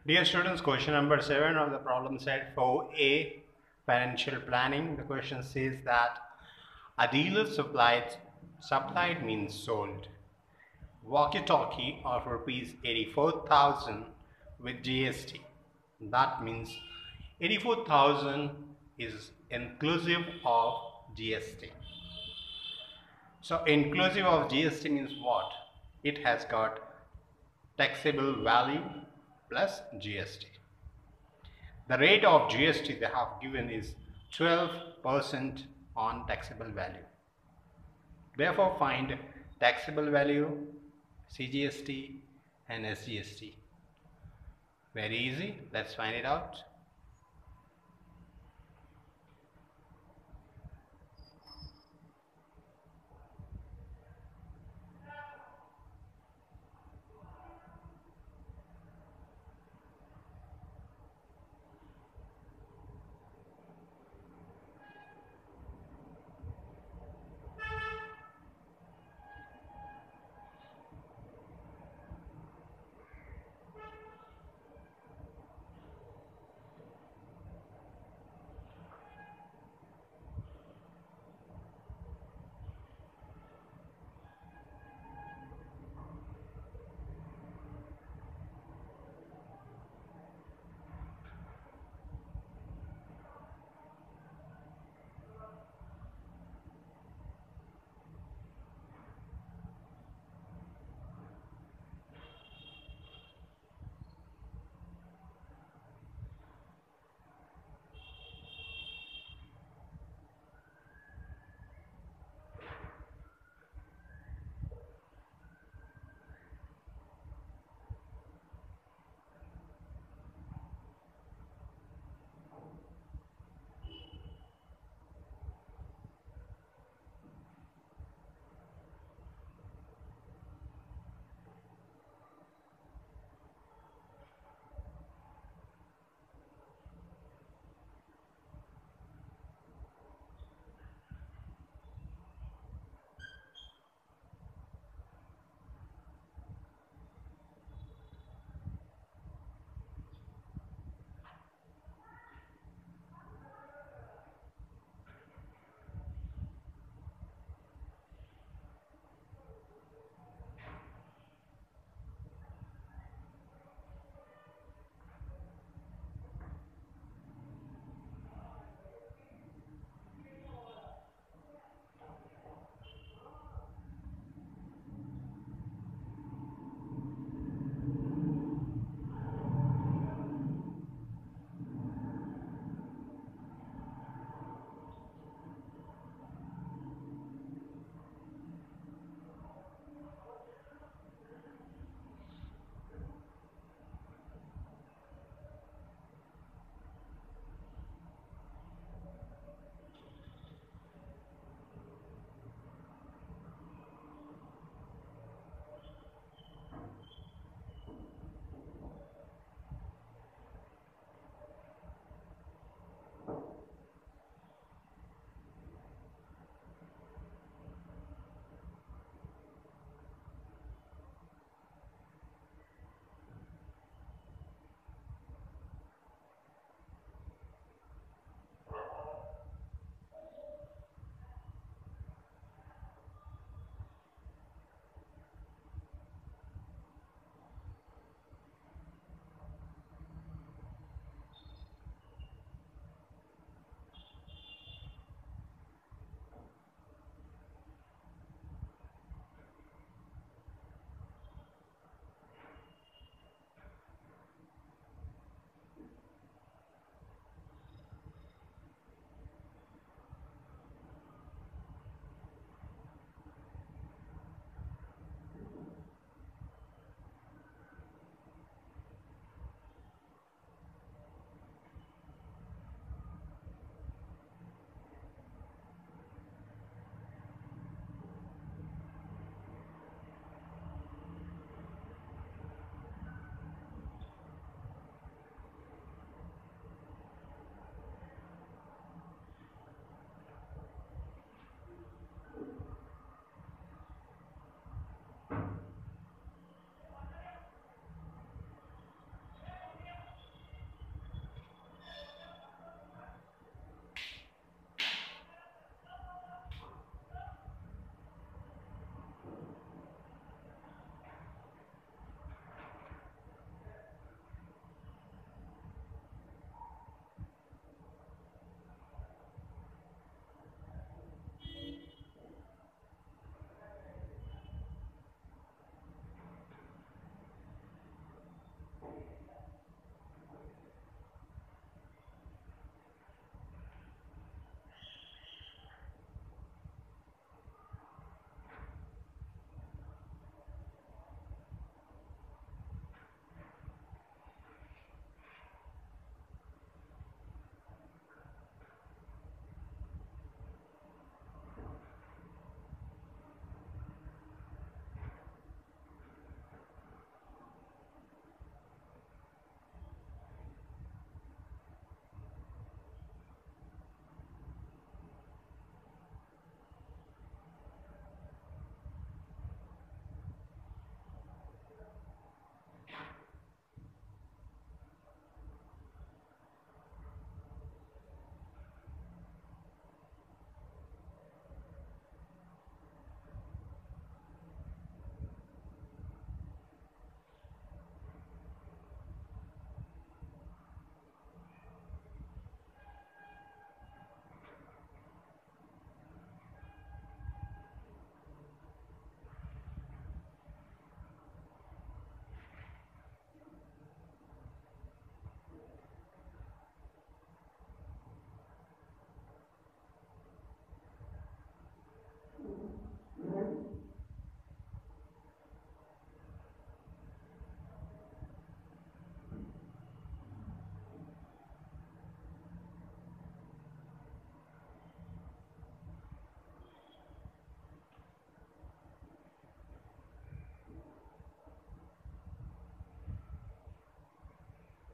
Dear students, question number 7 of the problem set for A, financial planning. The question says that a dealer supplied means sold walkie-talkie of rupees 84,000 with GST. That means 84,000 is inclusive of GST. So inclusive of GST means what? It has got taxable value plus GST. The rate of GST they have given is 12% on taxable value. Therefore, find taxable value, CGST and SGST. Very easy. Let's find it out.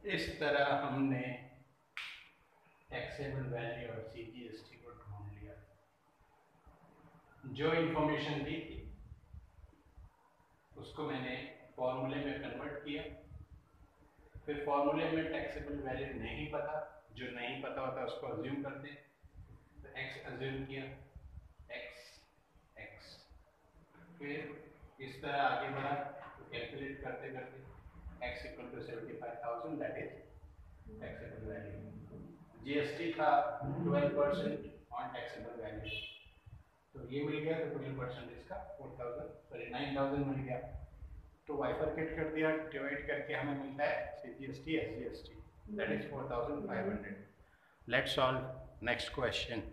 इस तरह हमने taxable value और CGST को ढूंढ लिया। जो information दी थी उसको मैंने फॉर्मूले में कन्वर्ट किया। फिर फॉर्मूले में टैक्सेबल वैल्यू नहीं पता, जो नहीं पता होता उसको अज्यूम करते हैं, तो x अज्यूम किया, x। फिर इस तरह आगे बढ़ा, तो कैलकुलेट करते करते x equal to 75,000, that is taxable value. GST था 12% ऑन टैक्सेबल वैल्यू, तो ये मिल गया, तो 12% इसका 9,000 मिल गया। तो बाइफरकेट कर दिया, डिवाइड करके हमें मिलता है CGST SGST, that is 4,500। Let's solve next question.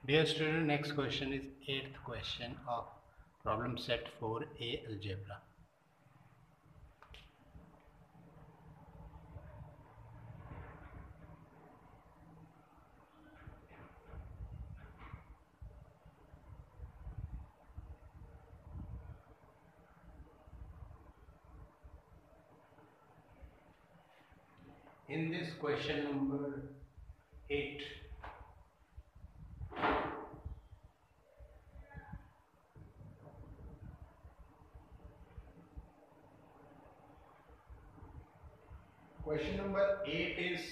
Dear student, next question is 8th question of problem set 4A algebra. In this question number 8, question number 8 is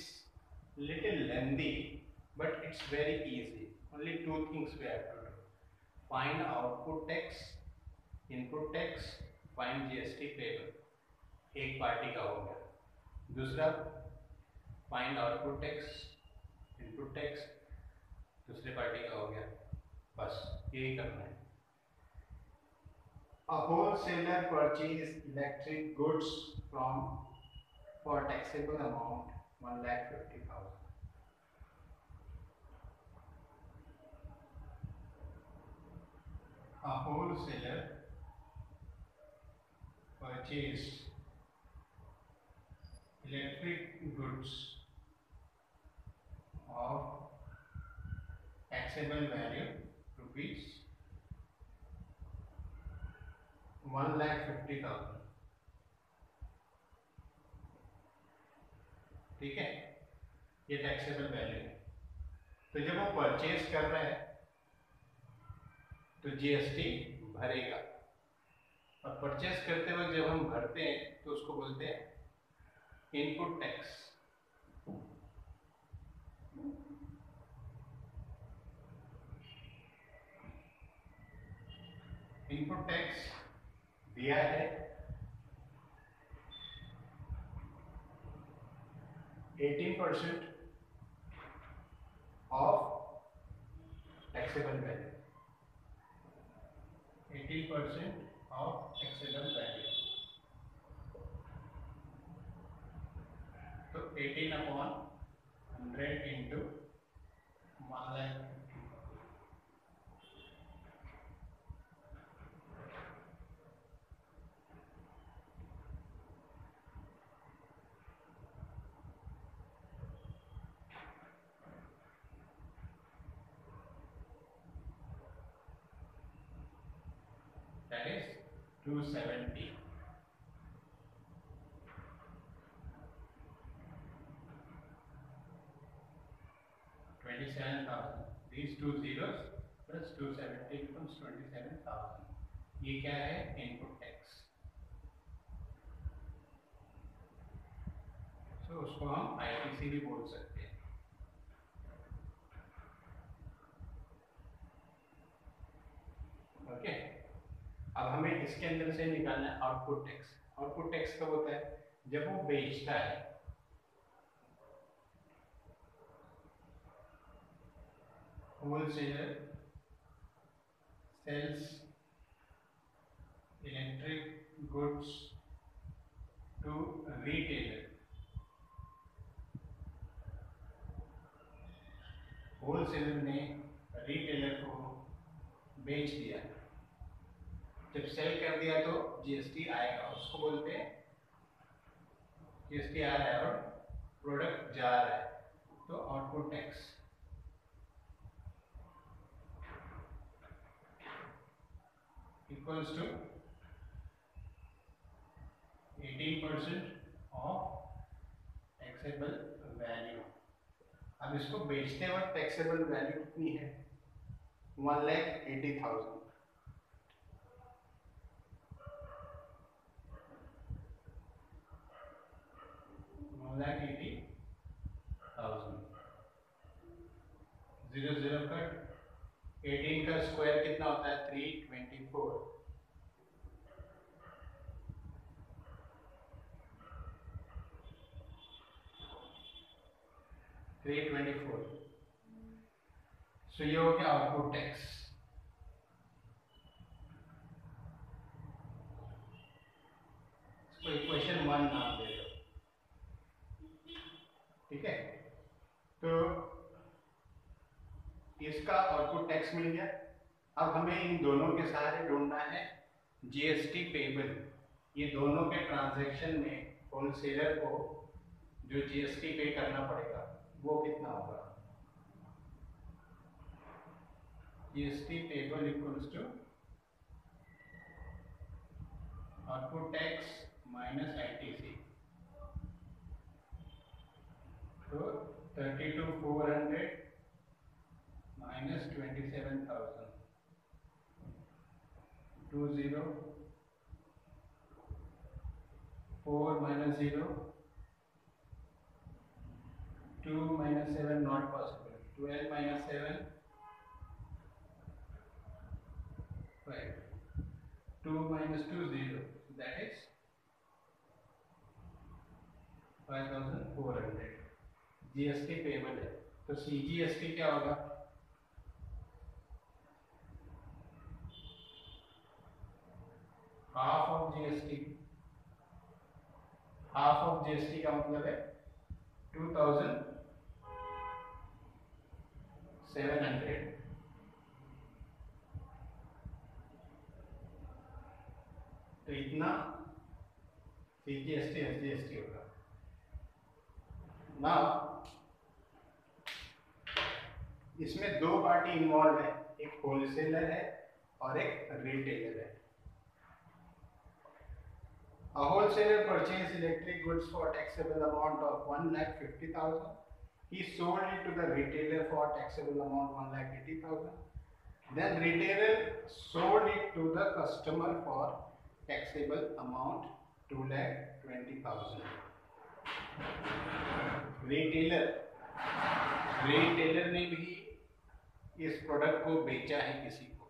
little lengthy, but it's very easy. Only two things we have to do: find output tax, input tax, find GST payable. एक party का हो गया। दूसरा find output tax, input tax, दूसरे party का हो गया। बस यही करना है। A wholesaler purchase electric goods from for taxable amount 1,50,000. A wholesaler purchase electric goods of taxable value rupees 1,50,000। ठीक है, ये टैक्सेबल वैल्यू है। तो जब वो परचेज कर रहा है तो GST भरेगा, और परचेज करते वक्त जब हम भरते हैं तो उसको बोलते हैं इनपुट टैक्स। इनपुट टैक्स दिया है 18% of taxable value, 18% of taxable value. तो 18/100 into 1,50,000, that is 270. 27,000. These two zeros plus 270 becomes 27,000. ये क्या है? Input tax. तो उसको हम ITC भी बोल सकते हैं। ओके, अब हमें इसके अंदर से निकालना है आउटपुट टैक्स। आउटपुट टैक्स कब होता है? जब वो बेचता है। Wholesaler sells electric goods to retailer. Wholesaler ने रिटेलर को बेच दिया। जब सेल कर दिया तो GST आएगा, उसको बोलते हैं GST आ रहा है और प्रोडक्ट जा रहा है, तो output tax. Equals to 18% of taxable value. अब इसको बेचते वक्त टैक्सेबल वैल्यू कितनी है? 1,80,000। 1,80,000। 0 कट। 18 का स्क्वायर कितना होता है? 324। 324। सो ये हो गया आउटपुट टैक्स। इसको इक्वेशन 1 नाम दे दो। ठीक है, तो इसका आउटपुट टैक्स मिल गया। अब हमें इन दोनों के सहारे ढूंढना है जीएसटी पेबल। ये दोनों के ट्रांजैक्शन में होलसेलर को जो जीएसटी पे करना पड़ेगा वो कितना होगा? GST payable equals to output tax minus ITC. तो 32,400 minus 27,000। 20 4 minus 0 2 minus 7 not possible. 12 minus 7 5. 2 minus 2 0. So that is 5,400 GST payable है। तो सीजीएसटी क्या होगा? Half of GST. Half of GST का मतलब है 2,700। तो इतना सीजीएसटी एसजीएसटी होगा ना। इसमें दो पार्टी इन्वॉल्व है, एक होलसेलर है और एक रिटेलर है। A wholesaler purchased electric goods for taxable amount of 1,50,000. He sold it to the retailer for taxable amount 1,80,000. Then retailer sold it to the customer for taxable amount 2,20,000. Retailer ने भी इस product को बेचा है किसी को।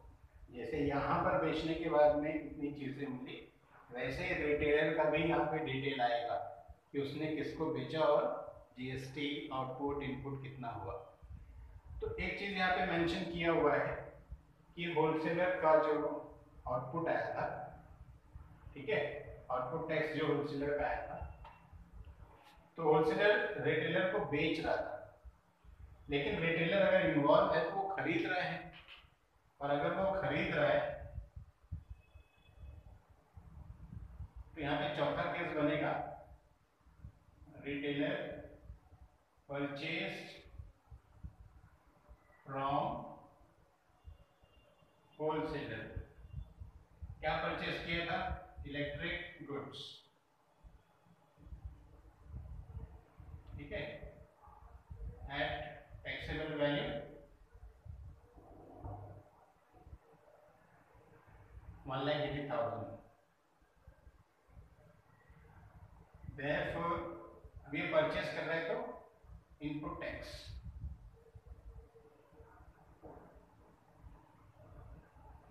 जैसे यहाँ पर बेचने के बाद में इतनी चीजें मिली, वैसे रिटेलर का भी यहाँ पे डिटेल आएगा कि उसने किसको बेचा और जीएसटी आउटपुट इनपुट कितना हुआ। तो एक चीज यहाँ पे मेंशन किया हुआ है कि होलसेलर का जो आउटपुट आया था, ठीक है, आउटपुट टैक्स जो होलसेलर का आया था, तो होलसेलर रिटेलर को बेच रहा था, लेकिन रिटेलर अगर इन्वॉल्व है तो वो खरीद रहे हैं, और अगर वो खरीद रहा है तो यहाँ पे चौथा केस बनेगा रिटेलर परचेस्ड फ्रॉम होलसेलर। क्या परचेस किया था? Electric goods. ठीक है, एट टैक्सेबल वैल्यू 1,80,000। Therefore, अब ये परचेस कर रहे हैं तो input tax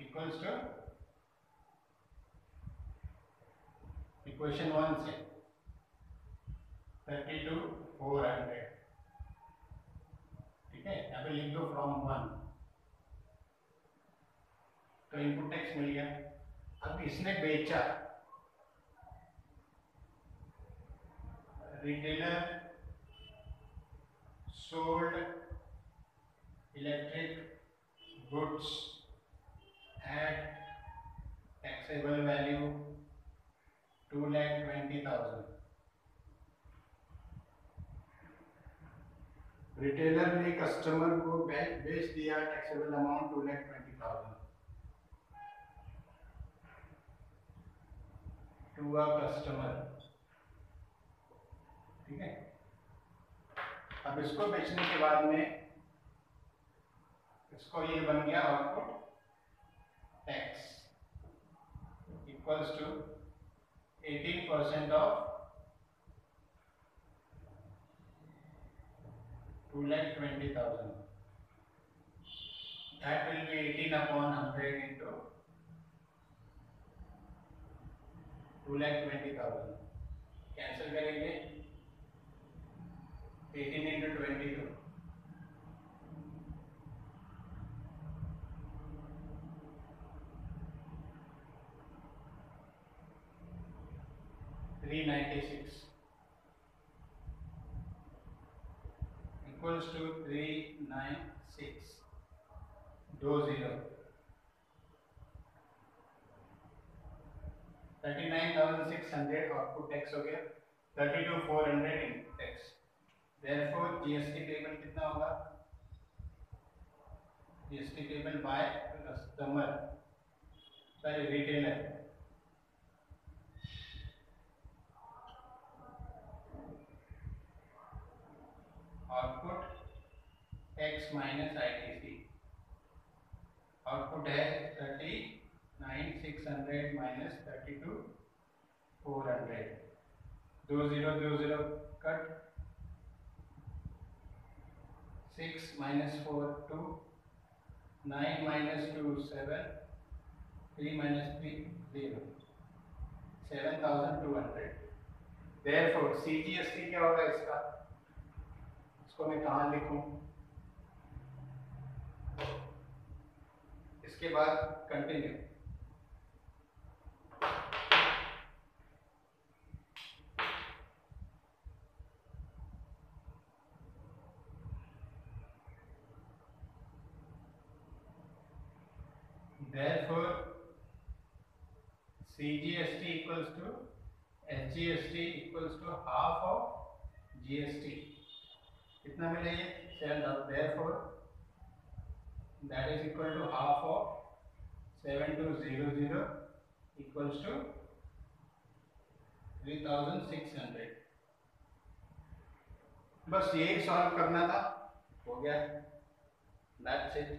equals to equation 1 से 32,400। ठीक है, यहाँ पे लिख दो फ्रॉम 1। तो इनपुट टैक्स मिल गया। अब इसने बेचा, retailer sold electric goods at taxable value 2,20,000। Retailer ने कस्टमर को बेच दिया taxable amount 2,20,000 to a customer. ठीक है। अब इसको बेचने के बाद में इसको ये बन गया output x equals to 18% of 2,20,000. That will be 18 upon 100 into 2,20,000. Cancel करेंगे 18 into 22. 396 equals to 396 20 39,600 output tax हो गया 32,400 input tax. Therefore GST payable कितना होगा? GST payable by customer, sorry retailer. Output tax minus ITC. Output है 39,600 minus 32,400. 20 cut. 6 minus 4 2. 9 minus 2 7. 3 minus 3 0. 7,200. Therefore CGST क्या होगा इसका? इसको मैं कहाँ लिखूं? इसके बाद continue. Therefore CGST equals to SGST equals to half of GST. कितना मिला ये? 7,000. Therefore that is equal to half of 7,200 equals to 3,600. बस यही सॉल्व करना था, हो गया. That's it.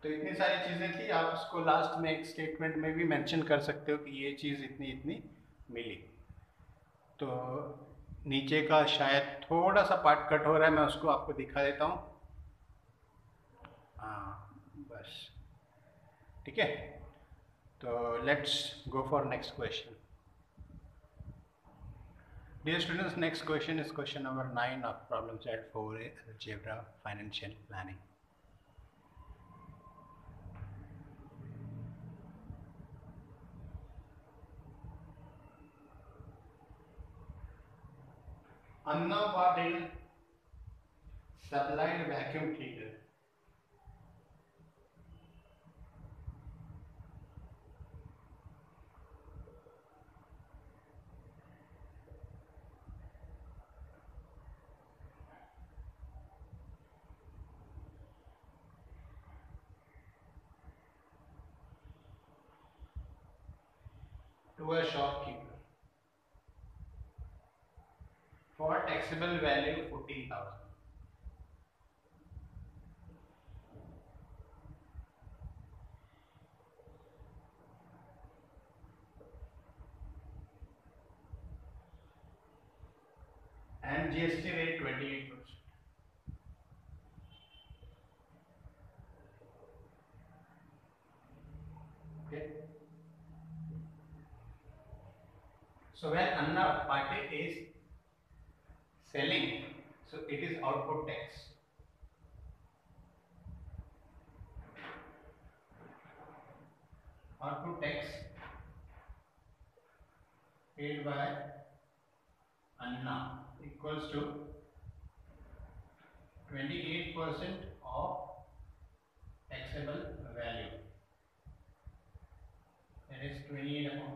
तो इतनी सारी चीजें थी, आप इसको लास्ट में एक स्टेटमेंट में भी मेंशन कर सकते हो कि ये चीज इतनी इतनी मिली. तो नीचे का शायद थोड़ा सा पार्ट कट हो रहा है, मैं उसको आपको दिखा देता हूँ. हाँ बस ठीक है. तो let's go for next question. Dear students, next question is question number 9 of problem set 4A algebra financial planning. Anna Patil supplied vacuum cleaner. To a shopkeeper for taxable value 14,000. And GST rate 28%. Okay. So when Anna Patil is selling, so it is output tax. Output tax paid by Anna equals to 28% of taxable value. That is 28 upon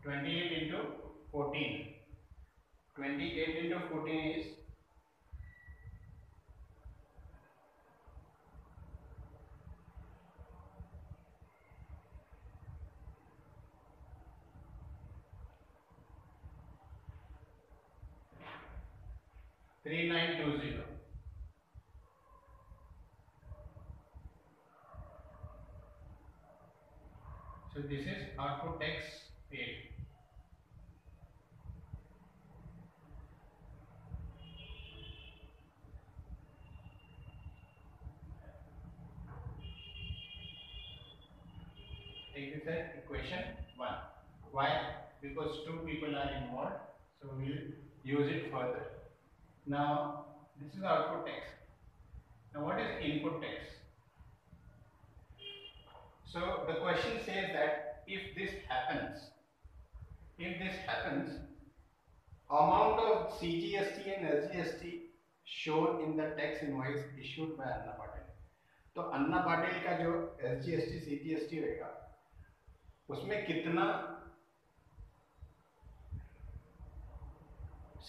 28 into 14. 28 into 14 is 3920. So this is output tax paid. Take this as equation 1. Why? Because two people are involved, so we will use it further. Now this is output tax. Now what is input tax? So the question says that if this happens, amount of CGST and SGST shown in the tax invoice issued by अन्ना पाटिल. तो अन्ना पाटिल का जो SGST CGST होगा उसमें कितना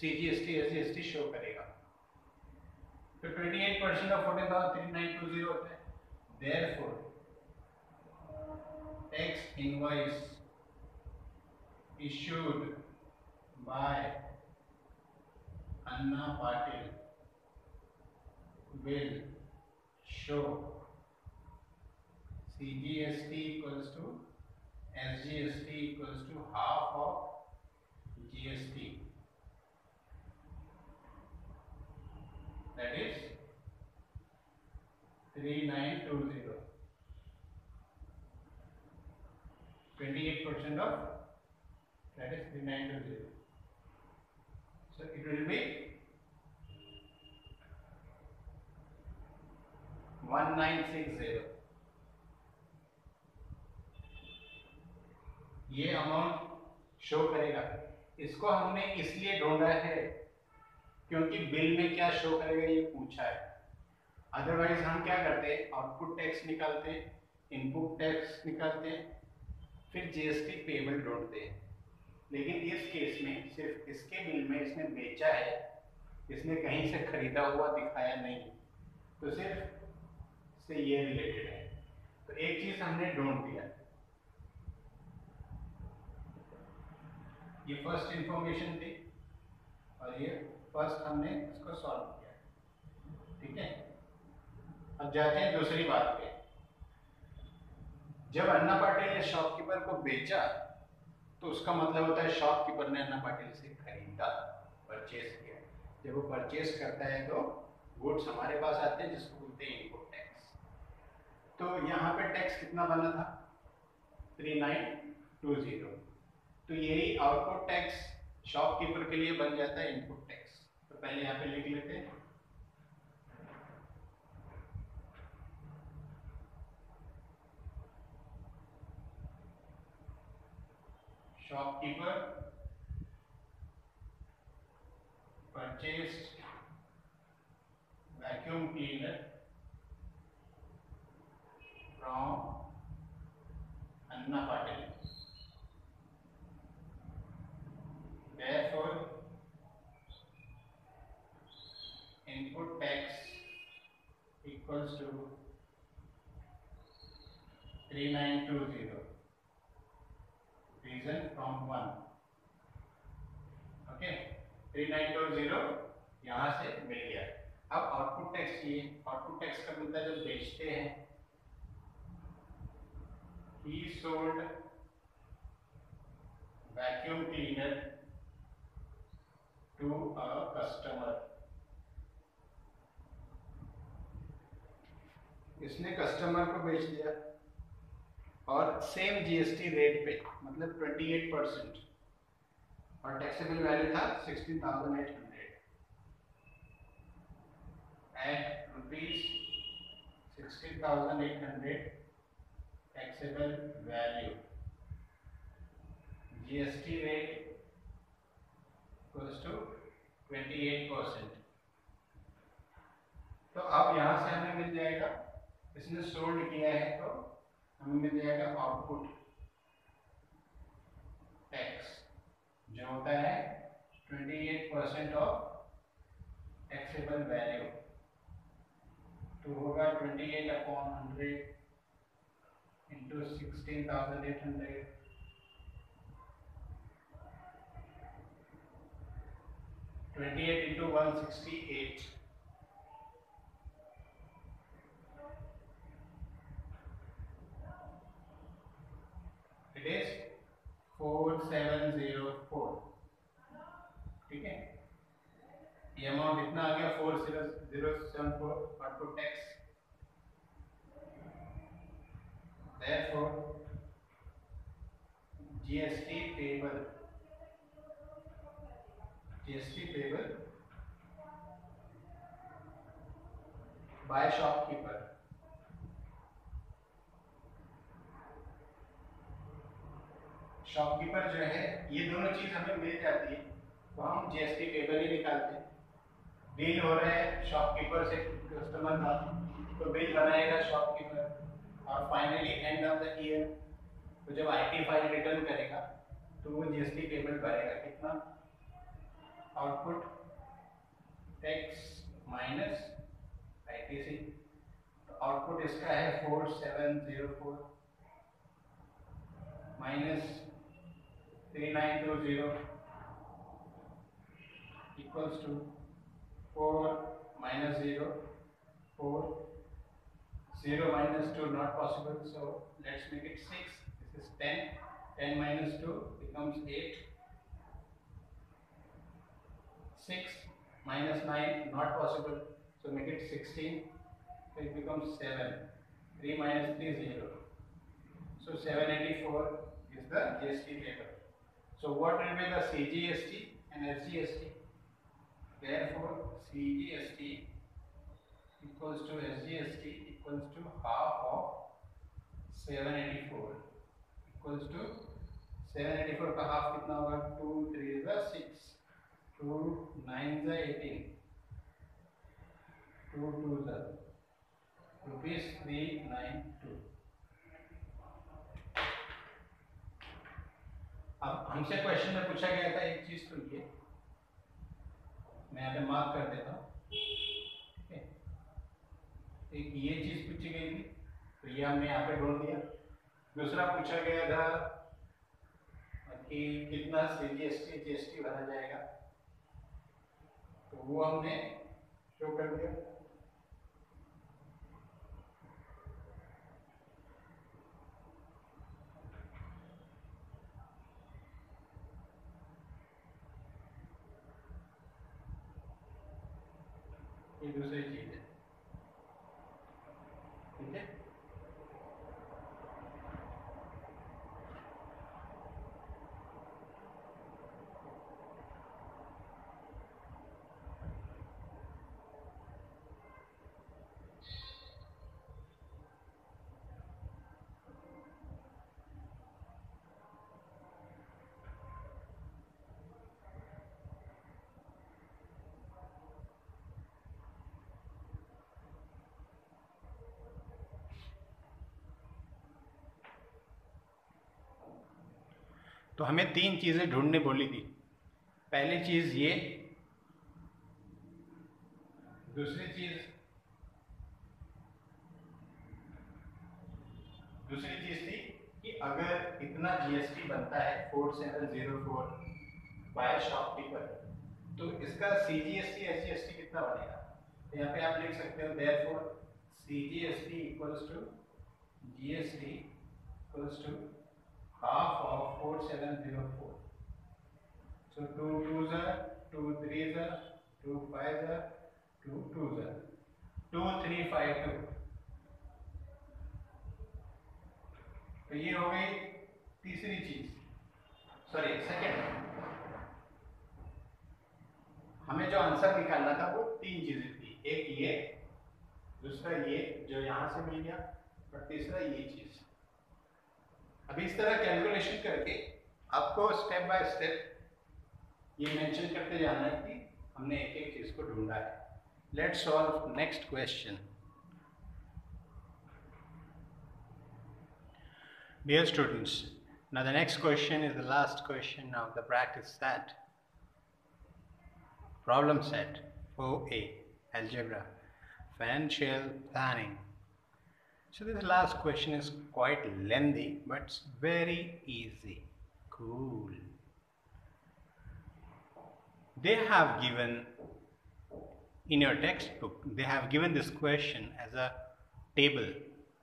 CGST SGST show करेगा. तो 28% of 14,3920 होता है. Therefore tax invoice issued by Anna Patil will show CGST equals to SGST equals to half of GST. That is 3920. 28% of that is 3920. So it will be 1960. ये amount show करेगा. इसको हमने इसलिए ढूंढा है क्योंकि बिल में क्या शो करेगा ये पूछा है. अदरवाइज हम क्या करते हैं, आउटपुट टैक्स निकालते हैं, इनपुट टैक्स निकालते हैं, फिर जीएसटी पेबल ढूंढते हैं. लेकिन इस केस में सिर्फ इसके बिल में इसने बेचा है, इसने कहीं से खरीदा हुआ दिखाया नहीं, तो सिर्फ से ये रिलेटेड है. तो एक चीज हमने ढूंढ दिया, ये फर्स्ट इंफॉर्मेशन थी और ये फर्स्ट हमने इसको सॉल्व किया. ठीक है, अब जाते हैं दूसरी बात पे. जब अन्ना पाटिल ने शॉपकीपर को बेचा तो उसका मतलब होता है शॉपकीपर ने अन्ना पाटिल से खरीदा, परचेज किया. जब वो परचेज करता है तो गुड्स हमारे पास आते हैं जिसको बोलते हैं इनपुट टैक्स. तो यहाँ पे टैक्स कितना बना था, 3920. तो यही आउटपुट टैक्स शॉपकीपर के लिए बन जाता है इनपुट टैक्स. तो पहले यहाँ पे लिख लेते हैं. Shopkeeper purchased vacuum cleaner from Anna Patil. Therefore, input tax equals to 3920. Reason from 1. Okay, 3920 यहाँ से मिल गया. अब आउटपुट टैक्स चाहिए. आउटपुट टैक्स का मिलता है जब बेचते हैं. He sold vacuum cleaner to a customer. इसने कस्टमर को बेच दिया और सेम जीएसटी रेट पे, मतलब 28%, और टैक्सेबल वैल्यू था 16,800 at ₹16,800 taxable value. GST rate equals to 28%. तो अब यहां से हमें मिल जाएगा, इसने सोल्ड किया है तो हमें मिल जाएगा आउटपुट टैक्स जो होता है 28% ऑफ टैक्सेबल वैल्यू. तो होगा 28/100 इंटू 16,800 28 into 168. It is 4704. ठीक है, ये अमाउंट इतना आ गया 4004 to tax. Therefore, GST payable by shopkeeper. Shopkeeper जो है, ये दोनों चीज हमें मिल जाती है तो हम जीएसटी पेबल ही निकालते हैं. डील हो रहा है शॉपकीपर से कस्टमर का, तो बिल बनाएगा शॉपकीपर, और finally end of the year तो जब आईटी फाइल रिटर्न करेगा तो वो जीएसटी पेमेंट भरेगा. कितना? Output tax minus ITC. तो आउटपुट इसका है 4704 minus 3920 equals to 4 minus 0, 4, 0 minus 2 not possible, so let's make it 6. This is 10, 10 minus 2 becomes 8, 6 minus 9 not possible, so make it 16, so it becomes 7, 3 minus 3 0, so 784 is the GST payable. So what will be the CGST and SGST? Therefore, CGST equals to SGST equals to half of 784 equals to 784 का half कितना होगा? 2 3 is 6, 2 9 is 18, 2 2 is rupees 392. अब हमसे question में पूछा गया था एक चीज, तो ये मैं यहाँ पे मार्क कर देता हूँ. एक ये चीज पूछी गई थी तो ये हमने यहाँ पे ढूंढ दिया. दूसरा पूछा गया था कि कितना सीजीएसटी जीएसटी भरा जाएगा, तो वो हमने शो कर दिया. ये दूसरी चीज है. ठीक है, तो हमें तीन चीजें ढूंढने बोली थी. पहली चीज ये, दूसरी चीज थी कि अगर इतना जीएसटी बनता है 4704 बाय शॉपकीपर, तो इसका सीजीएसटी एसजीएसटी कितना बनेगा. तो यहाँ पे आप लिख सकते हो therefore CGST equals to GST equals to half of 4704. So 2 2s are 2 3s are 2 5s are 2 2s are 2352. तो ये हो गई तीसरी चीज, सॉरी सेकंड. हमें जो आंसर निकालना था वो तीन चीजें थी. एक ये, दूसरा ये जो यहां से मिल गया, और तीसरा ये चीज. अभी इस तरह कैलकुलेशन करके आपको स्टेप बाय स्टेप ये मेंशन करते जाना है कि हमने एक एक चीज को ढूंढा है. Let's solve next question. Dear students, now the next question is the last question of the practice set. Problem set 4A, algebra, financial planning. So this last question is quite lengthy, but it's very easy. Cool. They have given in your textbook, they have given this question as a table,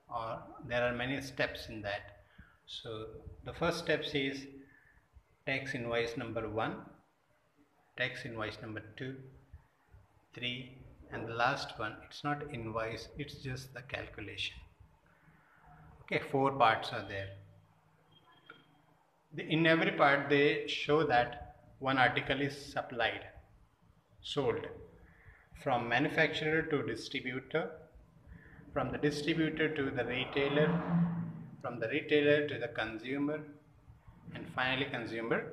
or there are many steps in that. So the first step says tax invoice number 1, tax invoice number 2, 3, and the last one, it's not invoice, it's just the calculation. Okay, 4 parts are there. In every part they show that one article is supplied, sold, from manufacturer to distributor, from the distributor to the retailer, from the retailer to the consumer, and finally consumer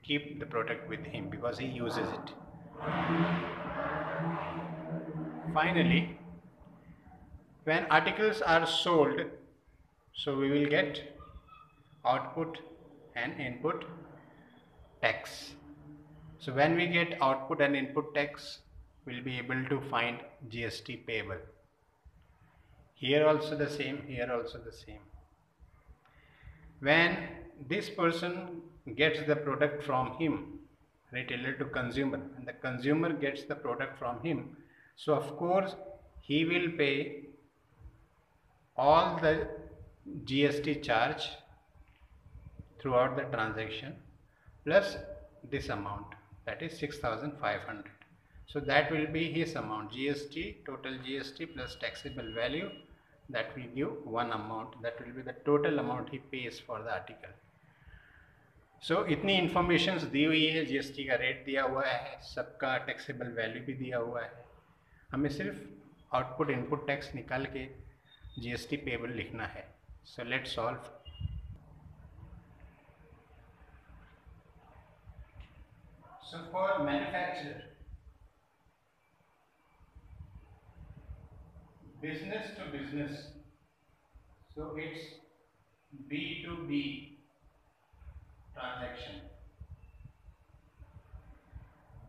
keep the product with him because he uses it. Finally, when articles are sold, so we will get output and input tax. So when we get output and input tax, we'll be able to find GST payable. Here also the same, here also the same. When this person gets the product from him, retailer to consumer, and the consumer gets the product from him, so of course he will pay all the GST charge throughout the transaction plus this amount, that is 6,500. So that will be his amount, GST, total GST plus taxable value, that will give one amount, that will be the total amount he pays for the article. So इतनी informations दी हुई है, GST का rate दिया हुआ है, सबका taxable value भी दिया हुआ है, हमें सिर्फ आउटपुट इनपुट टैक्स निकाल के जीएसटी पेबल लिखना है. So let's solve. So for manufacturer, business to business, so it's B2B transaction.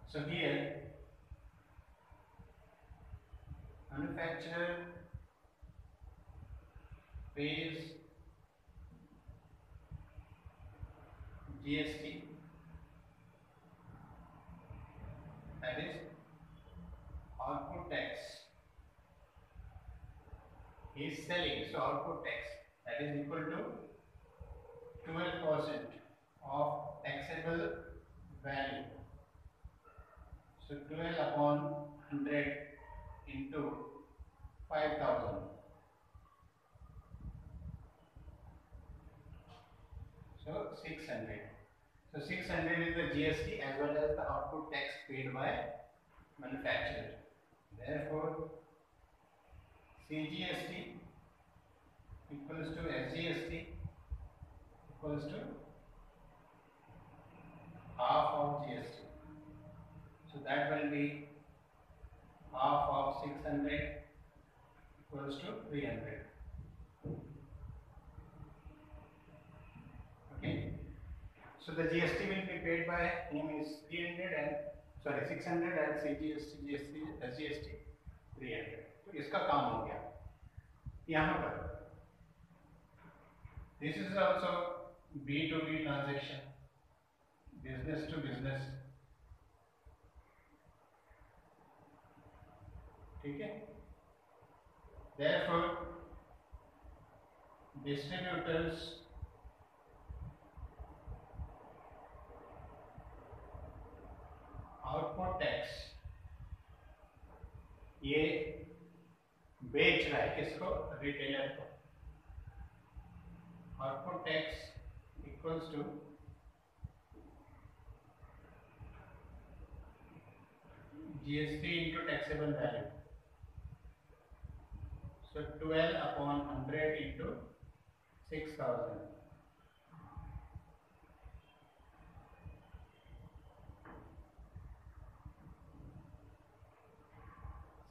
So here manufacturer pays GST, that is output tax. He is selling, so output tax, that is equal to 12% of taxable value. So 12 upon 100 into 5,000. So 600. So 600 is the GST as well as the output tax paid by manufacturer. Therefore, CGST equals to SGST equals to half of GST. So that will be half of 600 equals to 300. Okay. So the GST will be paid by him is 300 and 600 and CGST, GST, SGST 300. तो इसका काम हो गया. यहाँ पर this is also B2B transaction, business to business. ठीक है. Therefore, distributors output tax, ये बेच रहा है किसको, रिटेलर को. Output tax equals to GST into taxable value. So 12 upon 100 into 6,000.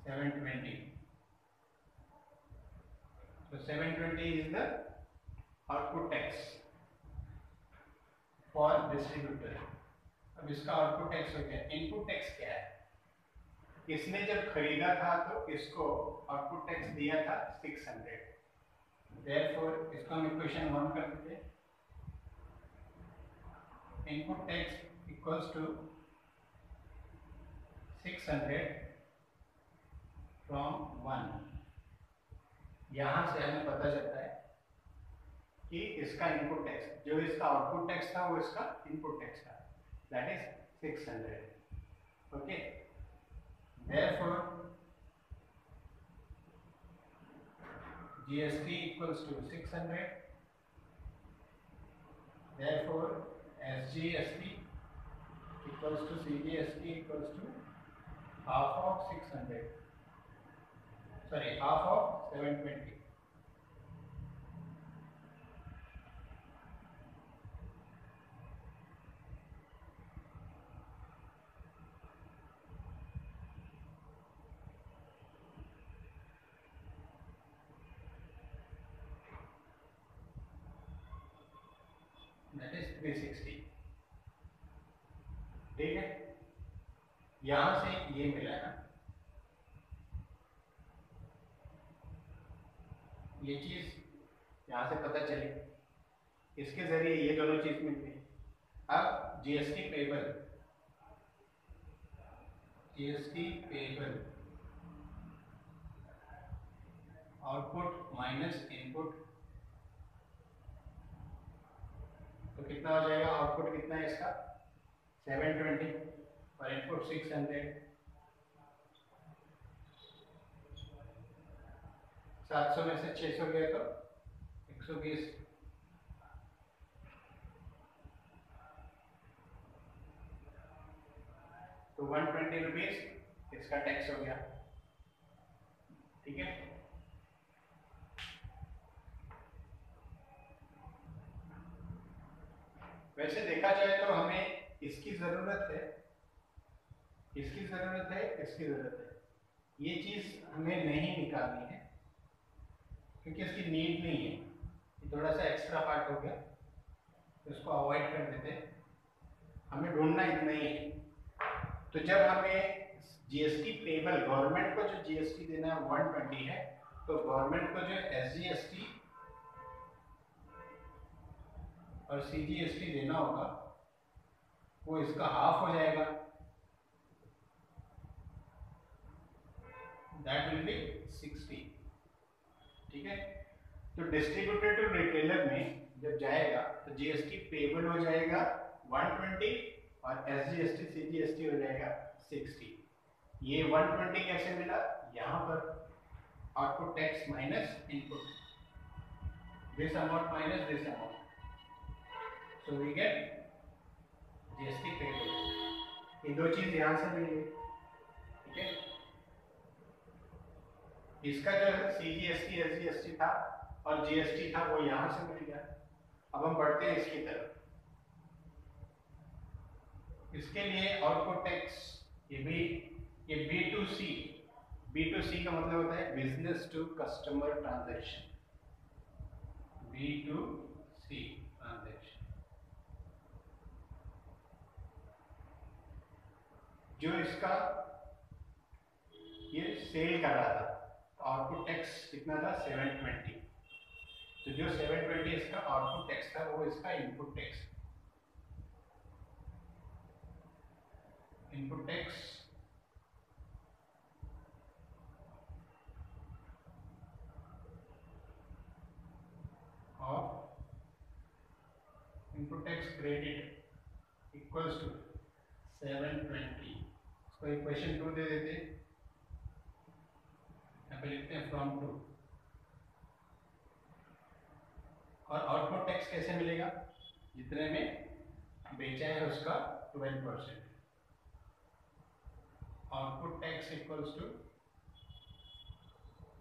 $720. So 720 is the output tax for distributor. अब इसका आउटपुट टैक्स हो गया. इनपुट टैक्स क्या है? इसने जब खरीदा था तो इसको आउटपुट टैक्स दिया था 600. Therefore इसको हम इक्वेशन 1 कर देते हैं. Input tax equals to 600 from 1। यहाँ से हमें पता चलता है कि इसका इनपुट टैक्स, जो इसका आउटपुट टैक्स था वो इसका इनपुट टैक्स था, that is 600। Okay, therefore GST equals to 600, therefore SGST equals to CGST equals to half of 600, sorry, half of 720. That is 360। ठीक है, यहां से ये मिला है, ये चीज यहां से पता चली, इसके जरिए ये दोनों चीज मिल गई। अब GST payable output minus input, तो कितना हो जाएगा? आउटपुट कितना है इसका? 720 और इनपुट 600। 700 में से 600 गया तो 120। तो 120 रुपीज इसका टैक्स हो गया। ठीक है, वैसे देखा जाए तो हमें इसकी जरूरत है, इसकी जरूरत है, इसकी जरूरत है। ये चीज हमें नहीं निकालनी है क्योंकि इसकी नीड नहीं है, ये थोड़ा सा एक्स्ट्रा पार्ट हो गया, तो इसको अवॉइड कर देते हैं। हमें ढूंढना इतना ही है। तो जब हमें जीएसटी पेबल, गवर्नमेंट को जो जीएसटी देना है 120 है, तो गवर्नमेंट को जो एसजीएसटी और सीजीएसटी देना होगा वो इसका हाफ हो जाएगा, दैट विल बी 60। ठीक है, तो डिस्ट्रीब्यूटर टू रिटेलर में जब जाएगा तो जीएसटी पेबल हो जाएगा 120 और एसजीएसटी सीजीएसटी हो जाएगा 60। ये 120 कैसे मिला? यहाँ पर output tax minus input, this amount minus this amount, so we get GST payable. ये दो चीज यहां से मिली। ठीक है, इसका जो सीजीएसटी एसजीएसटी था और जीएसटी था वो यहां से मिल गया। अब हम बढ़ते हैं इसकी तरफ। इसके लिए आउटपुट टैक्स, ये B2C, B2C का मतलब होता है business to customer transaction, B2C transaction. जो इसका ये सेल कर रहा था, आउटपुट टैक्स कितना था? 720। तो जो 720 इसका आउटपुट टैक्स था वो इसका input tax, input tax of input tax credit equals to 720। इसको इक्वेशन 2 दे देते हैं, यहाँ पे लिखते हैं फ्रॉम 2। और आउटपुट टैक्स कैसे मिलेगा? जितने में बेचा है उसका 12%। Output tax equals to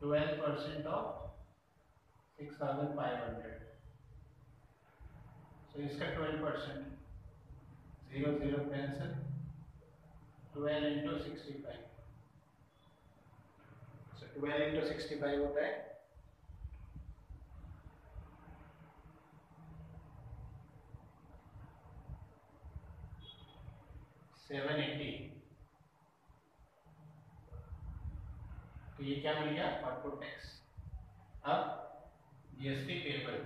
12% of 6500। So इसका 12%, 0 0 कैंसिल, 12 into 65, so 12 into 65 होता है 780। तो ये क्या मिल गया? Output tax. अब GST payable,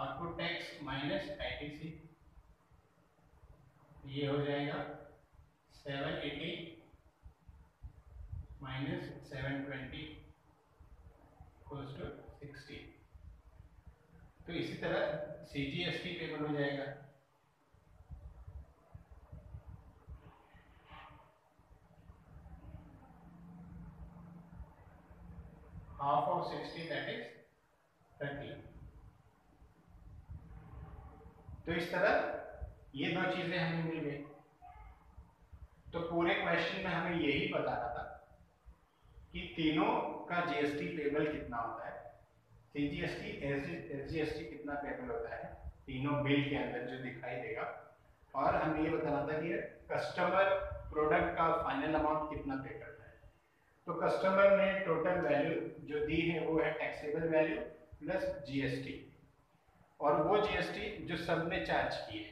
output tax minus ITC, ये हो जाएगा 780 माइनस 720 इक्वल्स टू 60। तो इसी तरह सीजीएसटी पेबल हो जाएगा हाफ ऑफ 60 दैट इज 30। तो इस तरह ये दो चीजें हमें मिल गई। तो पूरे क्वेश्चन में हमें यही बताना था कि तीनों का जीएसटी पेबल कितना होता है, सीजीएसटी एसजीएसटी कितना पेबल होता है तीनों बिल के अंदर जो दिखाई देगा, और हमें ये बताना था कि कस्टमर प्रोडक्ट का फाइनल अमाउंट कितना पे करता है। तो कस्टमर ने टोटल वैल्यू जो दी है वो है टैक्सेबल वैल्यू प्लस जीएसटी, और वो जीएसटी जो सब ने चार्ज की है।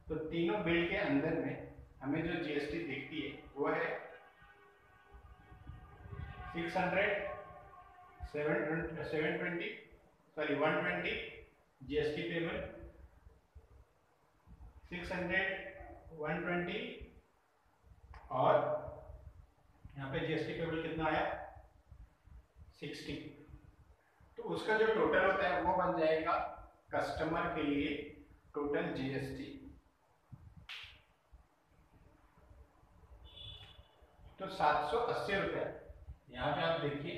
तो तीनों बिल के अंदर में हमें जो जीएसटी दिखती है वो है 120 जीएसटी पेबल, 600 120, और यहाँ पे जीएसटी पेबल कितना आया 60। तो उसका जो टोटल होता है वो बन जाएगा कस्टमर के लिए टोटल जीएसटी। तो 780 रुपये, यहाँ पे आप देखिए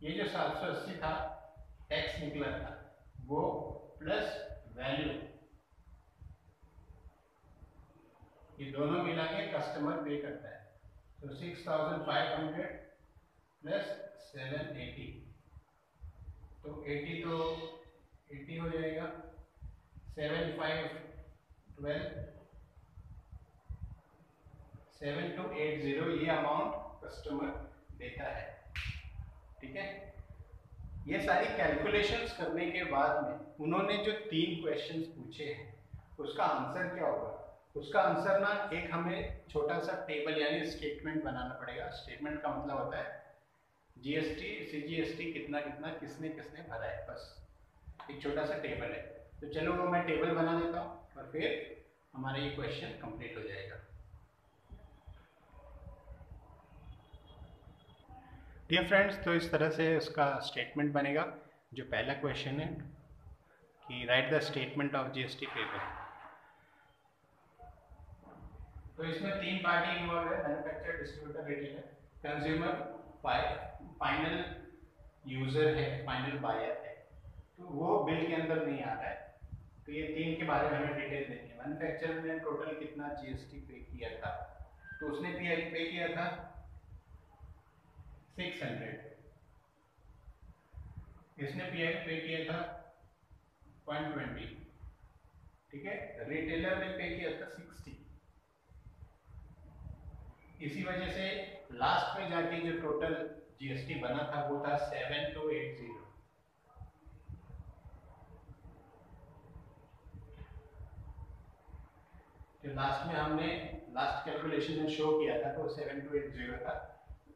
ये जो 780 था टैक्स निकला था वो प्लस वैल्यू, ये दोनों मिला के कस्टमर पे करता है। तो 6500 प्लस 780, तो 80 तो 80 हो जाएगा, 7512 7280 ये अमाउंट कस्टमर देता है। ठीक है, ये सारी कैलकुलेशंस करने के बाद में उन्होंने जो 3 क्वेश्चंस पूछे हैं उसका आंसर क्या होगा, उसका आंसर ना एक हमें छोटा सा टेबल यानी स्टेटमेंट बनाना पड़ेगा। स्टेटमेंट का मतलब होता है जीएसटी सीजीएसटी कितना कितना किसने किसने भरा है, बस एक छोटा सा टेबल है। तो चलो वो मैं टेबल बना देता हूँ और फिर हमारा ये क्वेश्चन कंप्लीट हो जाएगा। डियर फ्रेंड्स, तो इस तरह से उसका स्टेटमेंट बनेगा। जो पहला क्वेश्चन है कि right the statement of GST payable, तो इसमें 3 पार्टी इन्वॉल्व है, manufacturer, distributor, retailer. Consumer final user है, फाइनल बायर है, तो वो बिल के अंदर नहीं आ रहा है। तो ये 3 के बारे में हमें डिटेल देनी है। मैन्युफैक्चरर ने टोटल कितना जीएसटी पे किया था, तो उसने पे किया था 600, इसने पे किया था 120, ठीक है। रिटेलर ने पे किया था 60। इसी वजह से लास्ट में जाके जो टोटल जीएसटी बना था वो था 7280। जो लास्ट में हमने लास्ट कैलकुलेशन में शो किया था तो 7280 था।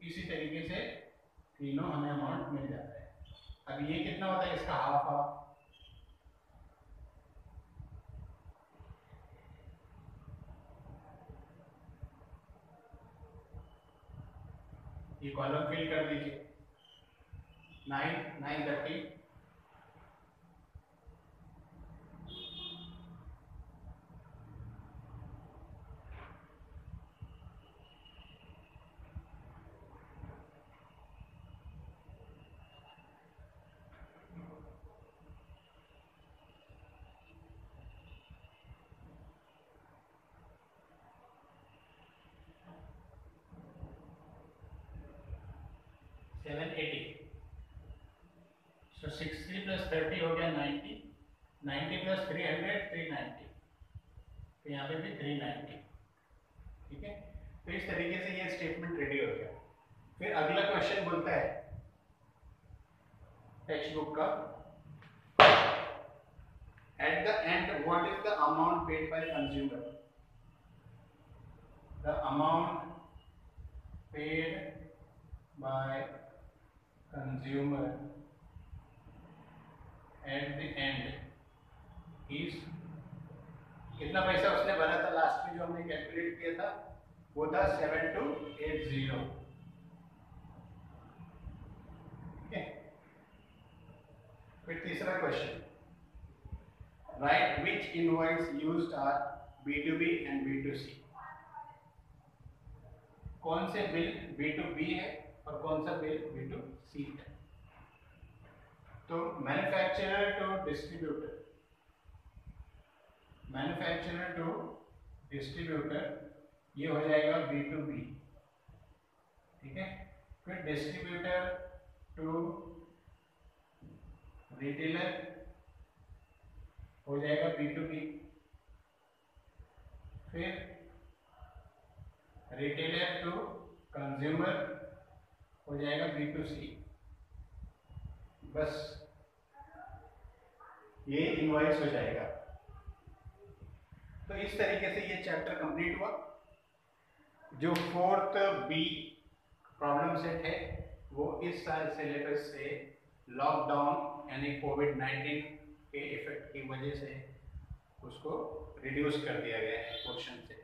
इसी तरीके से तीनों हमें अमाउंट मिल जाता है। अब ये कितना होता है, इसका हाफ हाफ, ये कॉलम फिल कर दीजिए। 930 780, so 60 plus 30 हो गया 90, 90 plus 300 390, तो यहाँ पे भी 390। ठीक है, तो इस तरीके से ये स्टेटमेंट रेडी हो गया। फिर अगला क्वेश्चन बोलता है टेक्स्ट बुक का, at the end what is the amount paid by consumer, the amount paid by consumer at the end is कितना पैसा उसने भरा था लास्ट में जो हमने कैलकुलेट किया था, वो था 7280। ठीक है। फिर तीसरा question, right which invoice used are B2B and B2C। कौन से बिल B2B है और कौन सा बिल B2C है। तो manufacturer to distributor, manufacturer to distributor ये हो जाएगा B2B। ठीक है। फिर डिस्ट्रीब्यूटर टू रिटेलर हो जाएगा B2B। फिर रिटेलर टू कंज्यूमर हो जाएगा B2C। बस ये इनवॉइस हो जाएगा। तो इस तरीके से ये चैप्टर कंप्लीट हुआ। जो 4th B प्रॉब्लम सेट है वो इस साल सिलेबस से लॉकडाउन यानी कोविड-19 के इफेक्ट की वजह से उसको रिड्यूस कर दिया गया है पोर्शन से।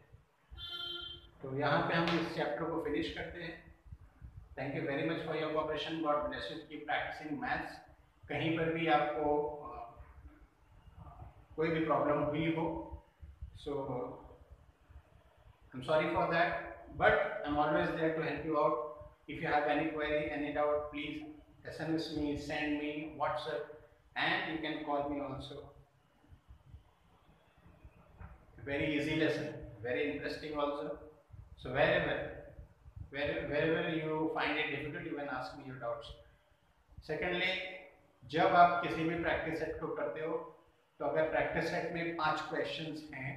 तो यहाँ पे हम इस चैप्टर को फिनिश करते हैं। Thank you very much for your cooperation. God bless you. Keep practising maths. कहीं पर भी आपको कोई भी प्रॉब्लम हुई हो, so I am sorry for that, but I am always there to help you out. If you have any query, any doubt, please SMS me, send me WhatsApp, and you can call me also. Very easy lesson, very interesting also. So wherever you find it difficult, you can ask me your doubts. Secondly, जब आप किसी भी practice set को करते हो, तो अगर practice set में 5 क्वेश्चंस हैं,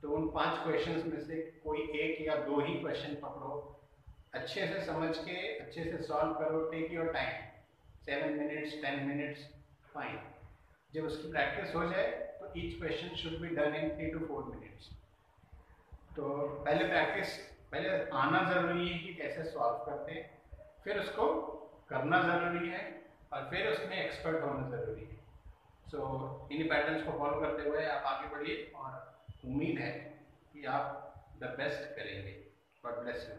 तो उन 5 क्वेश्चंस में से कोई एक या 2 ही क्वेश्चन पकड़ो, अच्छे से समझ के अच्छे से सॉल्व करो। Take your time, 7 minutes 10 minutes, fine. जब उसकी प्रैक्टिस हो जाए तो each question should be done in 3 to 4 minutes. तो पहले आना ज़रूरी है कि कैसे सॉल्व करते हैं, फिर उसको करना ज़रूरी है, और फिर उसमें एक्सपर्ट होना ज़रूरी है। सो इन्हीं पैटर्न्स को फॉलो करते हुए आप आगे बढ़िए, और उम्मीद है कि आप द बेस्ट करेंगे। God bless you.